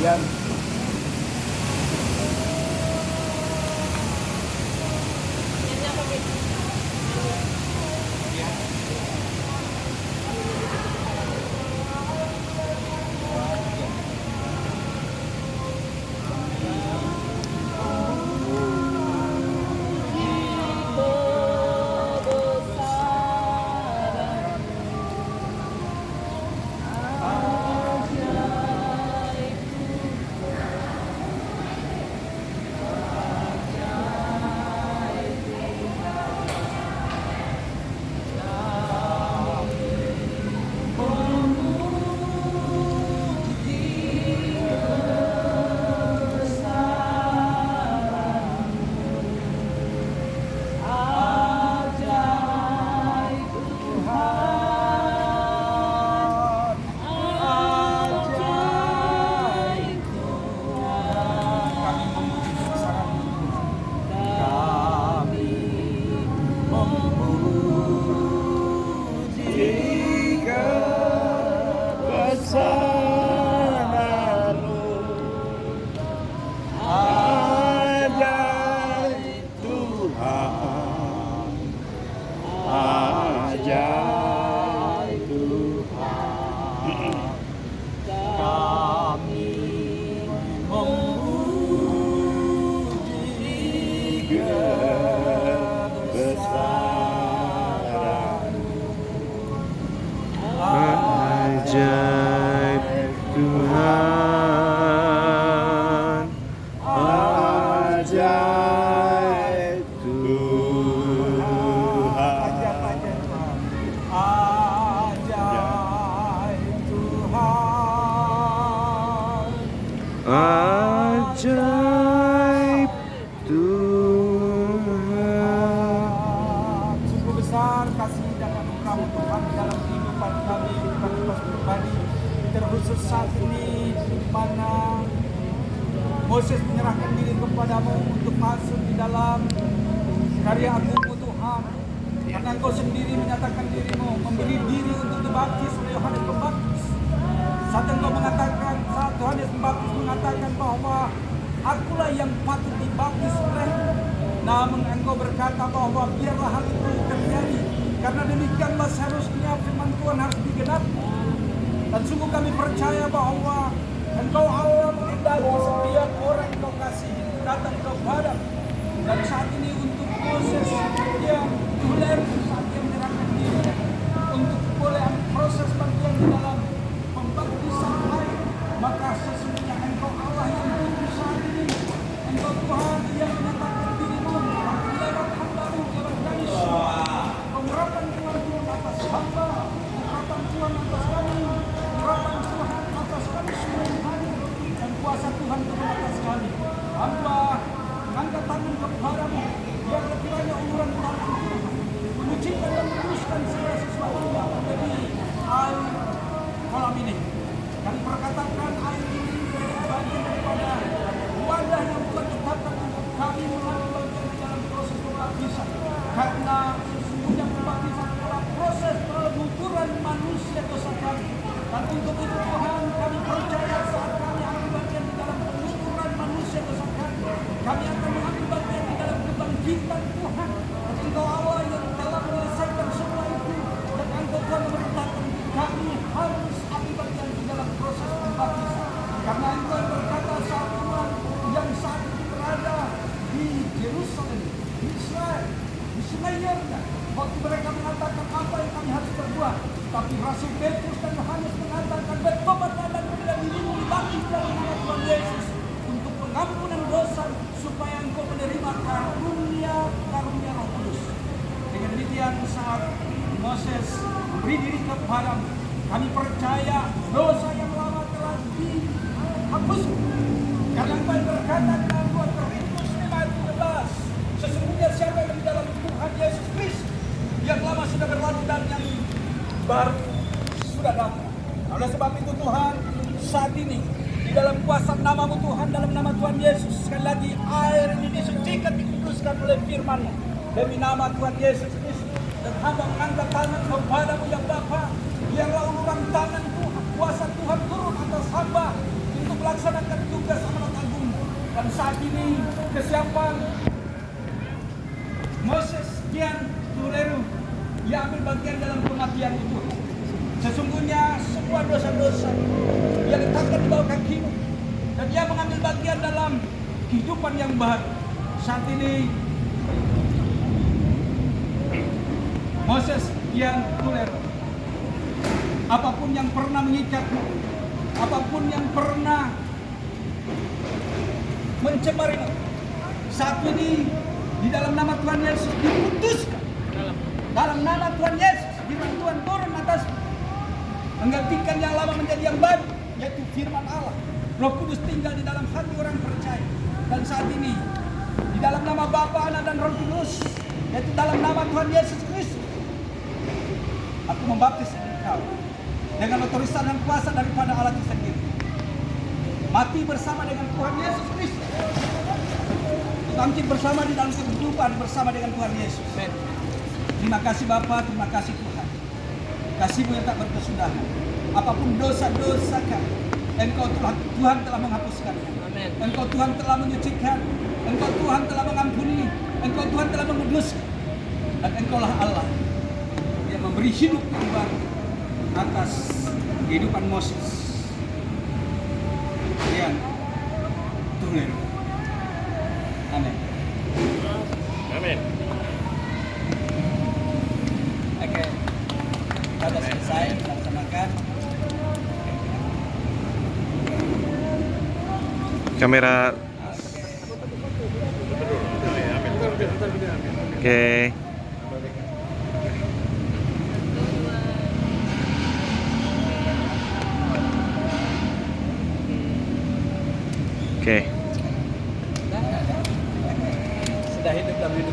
kemudian ajaib Tuhan. Sungguh besar kasih dan anugerah Tuhan dalam kehidupan kami pribadi, terkhusus saat ini di mana Moses menyerahkan diri kepadamu untuk masuk di dalam karya agungmu Tuhan. Karena Engkau sendiri menyatakan dirimu, memberi diri untuk dibaptis oleh Yohanes Pembaptis. Saat Engkau mengatakan, saat Yohanes Pembaptis mengatakan bahwa akulah yang patut dibaptis olehmu, namun Engkau berkata bahwa biarlah hal itu terjadi, karena demikianlah seharusnya firman Tuhan harus digenapi. Dan sungguh kami percaya bahwa Engkau Allah menghendaki setiap orang yang Engkau kasih datang kepada. Dan saat ini untuk proses yang mulai saat dia menyerahkan diri untuk boleh proses bagian di dalam pembaptisan air, maka sesungguhnya Engkau Allah yang tutup saat ini. Engkau Tuhan yang menyatakan dirimu lewat hamba-Mu, lewat kami semua. Pengharapan Tuhan atas hamba, pengharapan Tuhan atas kami, pengharapan Tuhan atas kami semua yang hadir, dan kuasa Tuhan turun atas kami. Hamba mengangkat tangan kepadamu, biar kiranya uluran tangan Tuhan menyucikan dan meneruskan segala sesuatu yang menjadi air kolam ini. Dan perkatakan air ini menjadi bagian daripada wadah yang Tuhan tetapkan untuk kami mengambil bagian di dalam proses pembaptisan. Karena sesungguhnya pembaptisan adalah proses pengukuran manusia dosa kami. Dan untuk itu Tuhan, kami percaya saat kami ambil bagian di dalam pengukuran manusia dosa kami, kami akan mengambil bagian di dalam kebangkitan Tuhan. Dan Engkau Allah yang telah menyelesaikan semua itu, dan Engkau Tuhan memerintahkan kami harus ambil bagian di dalam proses pembaptisan. Karena Engkau berkata saat Tuhan yang saat itu berada di Yerusalem, di Israel, di Sungai Yordan, waktu mereka mengatakan apa yang kami harus berbuat, tapi Rasul Petrus dan Yohanes mengatakan bertobatlah dan berilah dirimu dibaptis dalam nama Tuhan Yesus untuk pengampunan dosa, supaya engkau menerima karunia Roh Kudus. Dengan demikian saat Moses beri diri kepadamu, kami percaya dosa yang lama telah dihapuskan. Karena Engkau berkata dalam 2 Korintus 5:13, sesungguhnya siapa yang di dalam Tuhan Yesus Kristus, yang lama sudah berlalu dan yang baru sudah datang. Oleh sebab itu Tuhan, saat ini di dalam kuasa nama-Mu Tuhan, dalam nama Tuhan Yesus, sekali lagi air ini disucikan, dikuduskan oleh firman-Mu demi nama Tuhan Yesus Kristus. Dan hamba mengangkat tangan kepadamu yang Bapa, biarlah uluran tangan Tuhan, kuasa Tuhan turun atas hamba untuk melaksanakan siapa Moses Kian Tuleru yang ambil bagian dalam kematian itu. Sesungguhnya semua dosa-dosa yang diletakkan di bawah kakimu, dan dia mengambil bagian dalam kehidupan yang baru. Saat ini Moses Kian Tuleru, apapun yang pernah mengikatmu, apapun yang pernah mencemarimu, saat ini di dalam nama Tuhan Yesus diputuskan. Dalam nama Tuhan Yesus, firman Tuhan turun atasmu, menggantikan yang lama menjadi yang baru, yaitu firman Allah. Roh Kudus tinggal di dalam hati orang percaya. Dan saat ini di dalam nama Bapa, Anak dan Roh Kudus, yaitu dalam nama Tuhan Yesus Kristus, aku membaptis engkau dengan otoritas dan kuasa daripada Allah itu sendiri. Mati bersama dengan Tuhan Yesus Kristus, bangkit bersama di dalam kehidupan bersama dengan Tuhan Yesus. Terima kasih Bapa, terima kasih Tuhan. Kasih-Mu yang tak berkesudahan. Apapun dosa-dosa kami, Engkau Tuhan telah menghapuskannya. Engkau Tuhan telah menyucikan. Engkau Tuhan telah mengampuni. Engkau Tuhan telah menguduskan. Dan Engkaulah Allah yang memberi hidup yang baru atas kehidupan Moses yang Tuleru. Amin. Amin. Oke, kita sudah selesai melaksanakan. Kamera. Oke. Oke. Sudah hidup dalam hidup.